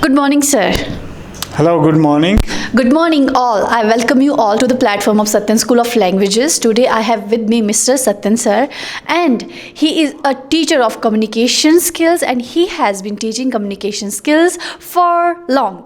Good morning, sir. Hello, good morning. Good morning, all. I welcome you all to the platform of Satyan School of Languages. Today, I have with me Mr. Satyan, sir, and he is a teacher of communication skills, and he has been teaching communication skills for long.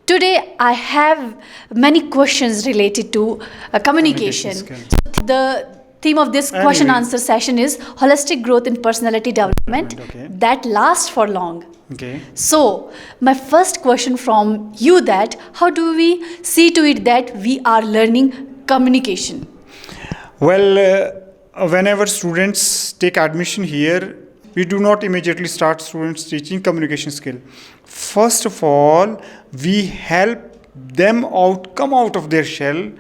Today, I have many questions related to communication. Communication The theme of this question answer session is holistic growth in personality development Okay. that lasts for long. Okay. So, my first question from you that how do we see to it that we are learning communication? Well, whenever students take admission here, we do not immediately start students teaching communication skill. First of all, we help them come out of their shell.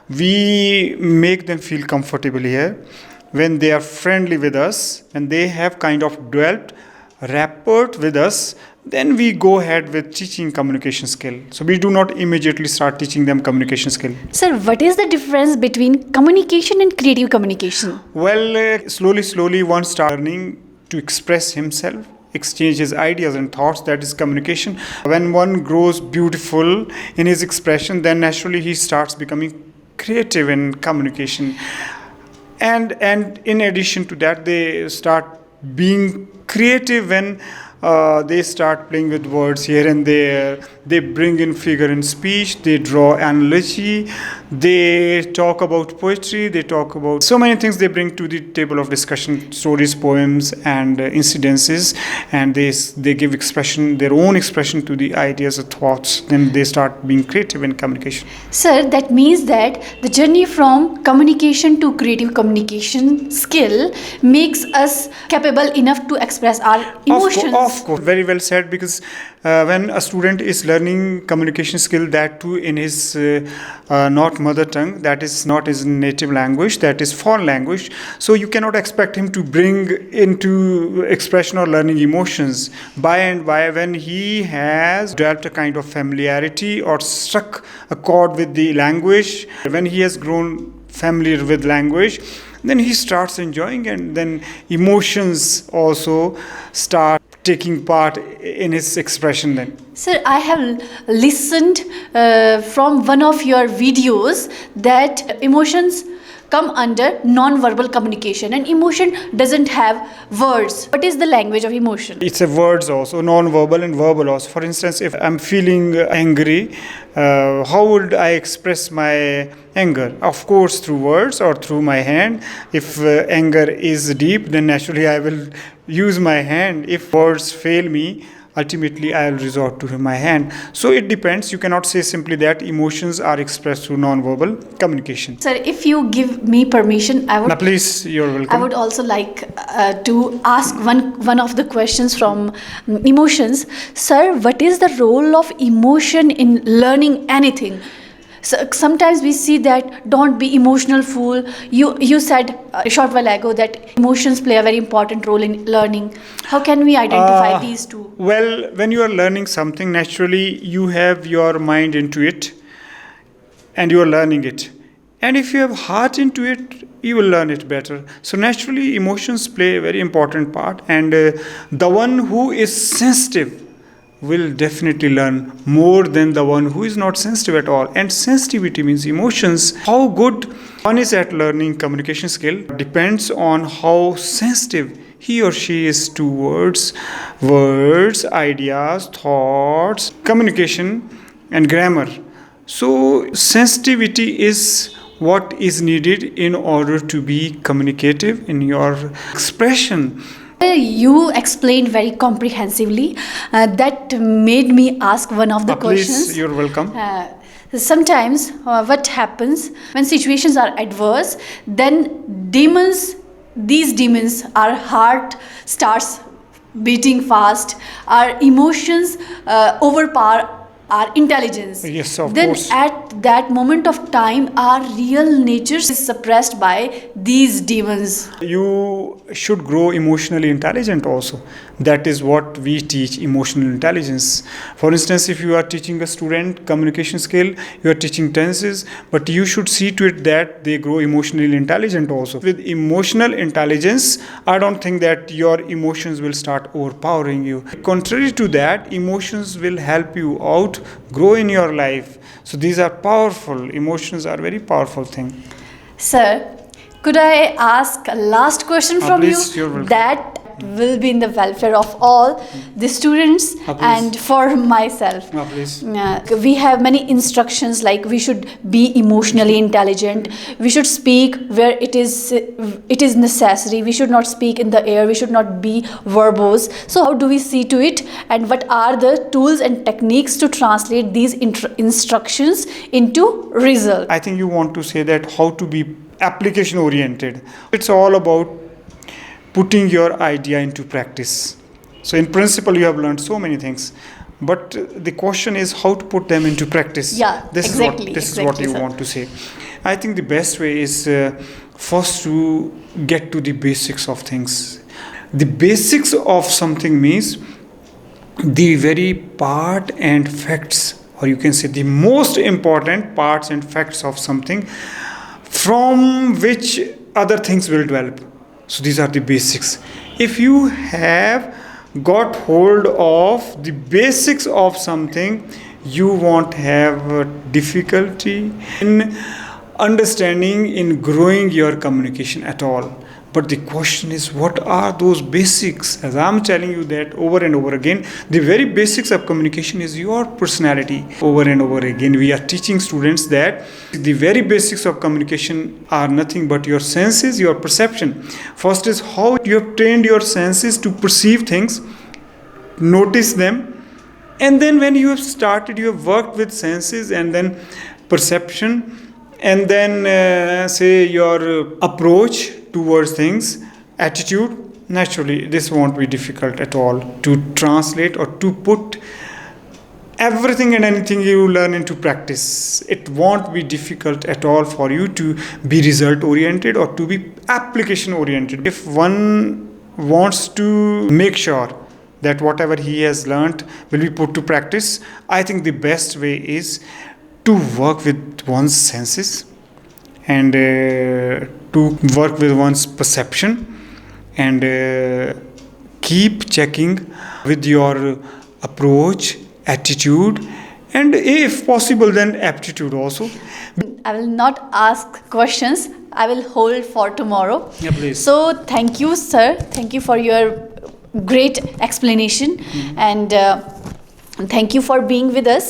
We make them feel comfortable here. When they are friendly with us, when they have kind of developed rapport with us, then we go ahead with teaching communication skill. So we do not immediately start teaching them communication skill. Sir, what is the difference between communication and creative communication? Well, slowly one starts learning to express himself, exchange his ideas and thoughts. That is communication. When one grows beautiful in his expression, then naturally he starts becoming creative in communication. And in addition to that, they start being creative when they start playing with words here and there. They bring in figure in speech, they draw analogy, they talk about poetry, they talk about so many things they bring to the table of discussion, stories, poems and incidences, and they give expression, their own expression to the ideas or thoughts. Then they start being creative in communication. Sir, that means that the journey from communication to creative communication skill makes us capable enough to express our emotions. Of course, very well said, because when a student is learning communication skill, that too in his not mother tongue, that is not his native language, that is foreign language, so you cannot expect him to bring into expression or learning emotions. By and by, when he has developed a kind of familiarity or struck a chord with the language, when he has grown familiar with language, then he starts enjoying, and then emotions also start taking part in his expression then. Sir, I have listened from one of your videos that emotions come under non-verbal communication, and emotion doesn't have words. What is the language of emotion? It's a words also, non-verbal and verbal also. For instance, if I'm feeling angry, how would I express my anger? Of course, through words or through my hand. If anger is deep, then naturally I will use my hand. If words fail me, ultimately I will resort to my hand. So it depends. You cannot say simply that emotions are expressed through non-verbal communication. Sir, if you give me permission, Now, please, you're welcome. I would also like to ask one of the questions from emotions. Sir, what is the role of emotion in learning anything? So sometimes we see that don't be emotional fool. You said a short while ago that emotions play a very important role in learning. How can we identify these two? Well, when you are learning something, naturally you have your mind into it and you are learning it. And if you have heart into it, you will learn it better. So naturally emotions play a very important part, and the one who is sensitive will definitely learn more than the one who is not sensitive at all. And sensitivity means emotions. How good one is at learning communication skill depends on how sensitive he or she is towards words, ideas, thoughts, communication and grammar. So sensitivity is what is needed in order to be communicative in your expression. You explained very comprehensively. That made me ask one of the questions. Please, you're welcome. Sometimes what happens when situations are adverse, then these demons, our heart starts beating fast, our emotions overpower our intelligence. Yes, of then course. at that moment of time, our real nature is suppressed by these demons. You should grow emotionally intelligent also, That is what we teach, emotional intelligence. For instance, if you are teaching a student communication skill, you are teaching tenses, but you should see to it that they grow emotionally intelligent also. With emotional intelligence, I don't think that your emotions will start overpowering you. Contrary to that, emotions will help you out, grow in your life. So these are powerful. Emotions are very powerful thing. Sir, could I ask a last question from please, you? you're welcome. That will be in the welfare of all the students Please. and for myself. Please. We have many instructions like we should be emotionally intelligent. We should speak where it is necessary. We should not speak in the air. We should not be verbose. So how do we see to it? And what are the tools and techniques to translate these instructions into result? I think you want to say that how to be application oriented. It's all about putting your idea into practice. So in principle you have learned so many things, but the question is how to put them into practice. Yeah, this exactly. Is what you sir. want to say. I think the best way is first to get to the basics of things. The basics of something means the very part and facts, or you can say the most important parts and facts of something, from which other things will develop. So these are the basics. If you have got hold of the basics of something, you won't have difficulty in understanding, in growing your communication at all. But the question is, what are those basics? As I'm telling you that over and over again, the very basics of communication is your personality. Over and over again, we are teaching students that the very basics of communication are nothing but your senses, your perception. First is how you have trained your senses to perceive things, notice them, and then when you have started, you have worked with senses and then perception, and then say your approach towards things, attitude. Naturally this won't be difficult at all to translate or to put everything and anything you learn into practice. It won't be difficult at all for you to be result oriented or to be application oriented. If one wants to make sure that whatever he has learned will be put to practice, I think the best way is to work with one's senses and to work with one's perception and keep checking with your approach, attitude, and if possible then aptitude also. I will not ask questions. I will hold for tomorrow. Yeah, please. So thank you, sir. Thank you for your great explanation and thank you for being with us.